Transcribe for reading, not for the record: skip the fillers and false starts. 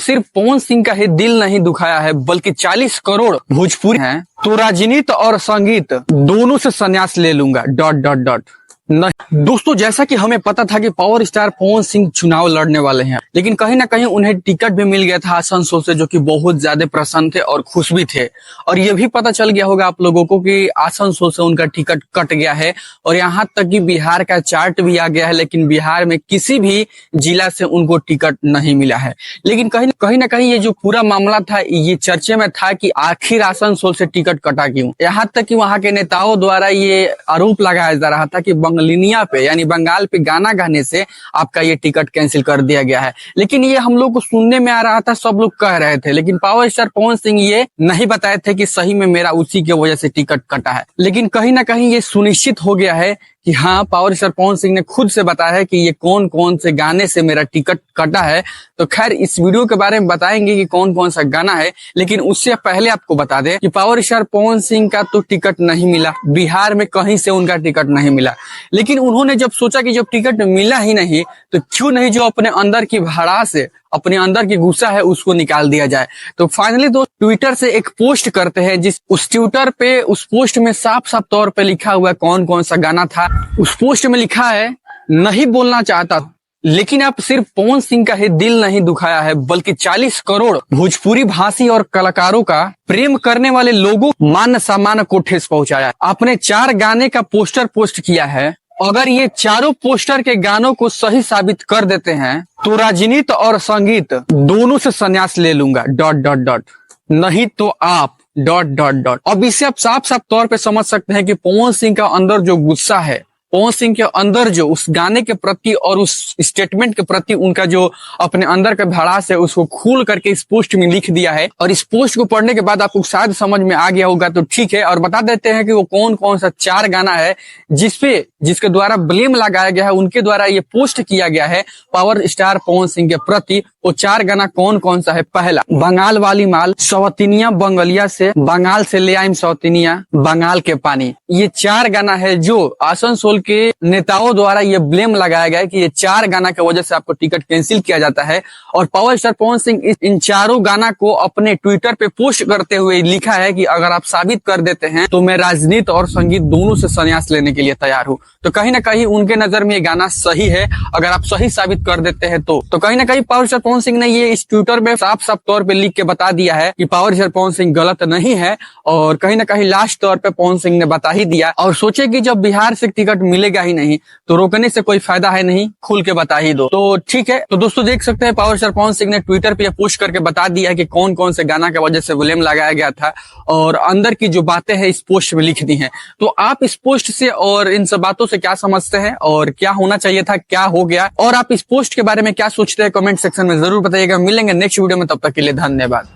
सिर्फ पवन सिंह का ही दिल नहीं दुखाया है बल्कि 40 करोड़ भोजपुरी हैं तो राजनीति और संगीत दोनों से संन्यास ले लूंगा नहीं दोस्तों, जैसा कि हमें पता था कि पावर स्टार पवन सिंह चुनाव लड़ने वाले हैं, लेकिन कहीं ना कहीं उन्हें टिकट भी मिल गया था आसनसोल से, जो कि बहुत ज्यादा प्रसन्न थे और खुश भी थे। और ये भी पता चल गया होगा आप लोगों को कि आसनसोल से उनका टिकट कट गया है और यहाँ तक कि बिहार का चार्ट भी आ गया है, लेकिन बिहार में किसी भी जिला से उनको टिकट नहीं मिला है। लेकिन कहीं ना कहीं ये जो पूरा मामला था ये चर्चे में था कि आखिर आसनसोल से टिकट कटा क्यों। यहाँ तक कि वहाँ के नेताओं द्वारा ये आरोप लगाया जा रहा था कि बंगलिनिया पे यानी बंगाल पे गाना गाने से आपका ये टिकट कैंसिल कर दिया गया है। लेकिन ये हम लोग को सुनने में आ रहा था, सब लोग कह रहे थे, लेकिन पावर स्टार पवन सिंह ये नहीं बताए थे कि सही में मेरा उसी की वजह से टिकट कटा है। लेकिन कहीं ना कहीं ये सुनिश्चित हो गया है कि हाँ, पावर स्टार पवन सिंह ने खुद से बताया है कि ये कौन कौन से गाने से मेरा टिकट कटा है। तो खैर इस वीडियो के बारे में बताएंगे कि कौन कौन सा गाना है, लेकिन उससे पहले आपको बता दें कि पावर स्टार पवन सिंह का तो टिकट नहीं मिला, बिहार में कहीं से उनका टिकट नहीं मिला। लेकिन उन्होंने जब सोचा कि जब टिकट मिला ही नहीं तो क्यों नहीं जो अपने अंदर की भड़ास है, अपने अंदर की गुस्सा है, उसको निकाल दिया जाए। तो फाइनली दोस्त ट्विटर से एक पोस्ट करते हैं, जिस उस ट्विटर पे उस पोस्ट में साफ साफ तौर पे लिखा हुआ है कौन कौन सा गाना था। उस पोस्ट में लिखा है, नहीं बोलना चाहता लेकिन आप सिर्फ पवन सिंह का ही दिल नहीं दुखाया है बल्कि 40 करोड़ भोजपुरी भाषी और कलाकारों का प्रेम करने वाले लोगों मान सम्मान को ठेस पहुंचाया। आपने 4 गाने का पोस्टर पोस्ट किया है, अगर ये चारों पोस्टर के गानों को सही साबित कर देते हैं तो राजनीति और संगीत दोनों से संन्यास ले लूंगा नहीं तो आप अब इससे आप साफ साफ तौर पे समझ सकते हैं कि पवन सिंह का अंदर जो गुस्सा है, पवन सिंह के अंदर जो उस गाने के प्रति और उस स्टेटमेंट के प्रति उनका जो अपने अंदर का भड़ास है, उसको खोल करके इस पोस्ट में लिख दिया है। और इस पोस्ट को पढ़ने के बाद आपको शायद समझ में आ गया होगा, तो ठीक है। और बता देते हैं कि वो कौन कौन सा 4 गाना है जिसके द्वारा ब्लेम लगाया गया है, उनके द्वारा ये पोस्ट किया गया है पावर स्टार पवन सिंह के प्रति। वो 4 गाना कौन कौन सा है? पहला, बंगाल वाली माल, सौतीनिया बंगलिया से, बंगाल से ले आइम सौतीनिया, बंगाल के पानी। ये 4 गाना है जो आसनसोल के नेताओं द्वारा ये ब्लेम लगाया गया है कि ये 4 गाना की वजह से आपको टिकट कैंसिल किया जाता है। और पावर स्टार पवन सिंह इन चारों गाना को अपने ट्विटर पे पोस्ट करते हुए लिखा है कि अगर आप साबित कर देते हैं तो मैं राजनीति और संगीत दोनों से संन्यास लेने के लिए तैयार हूँ। तो कहीं ना कहीं उनके नजर में ये गाना सही है, अगर आप सही साबित कर देते हैं तो कहीं ना कहीं पावर स्टार पवन सिंह ने ये इस ट्विटर में साफ साफ तौर पे लिख के बता दिया है कि पावर स्टार पवन सिंह गलत नहीं है। और कहीं ना कहीं लास्ट तौर पे पवन सिंह ने बता ही दिया और सोचे कि जब बिहार से टिकट मिलेगा ही नहीं तो रोकने से कोई फायदा है नहीं, खुल के बता ही दो। तो ठीक है, तो दोस्तों देख सकते हैं पावर स्टार पवन सिंह ने ट्विटर पे पोस्ट करके बता दिया है कि कौन कौन से गाना की वजह से ब्लेम लगाया गया था और अंदर की जो बातें हैं इस पोस्ट में लिख दी हैं। तो आप इस पोस्ट से और इन सब बातों से क्या समझते हैं और क्या होना चाहिए था, क्या हो गया, और आप इस पोस्ट के बारे में क्या सोचते हैं, कमेंट सेक्शन में जरूर बताइएगा। मिलेंगे नेक्स्ट वीडियो में, तब तक के लिए धन्यवाद।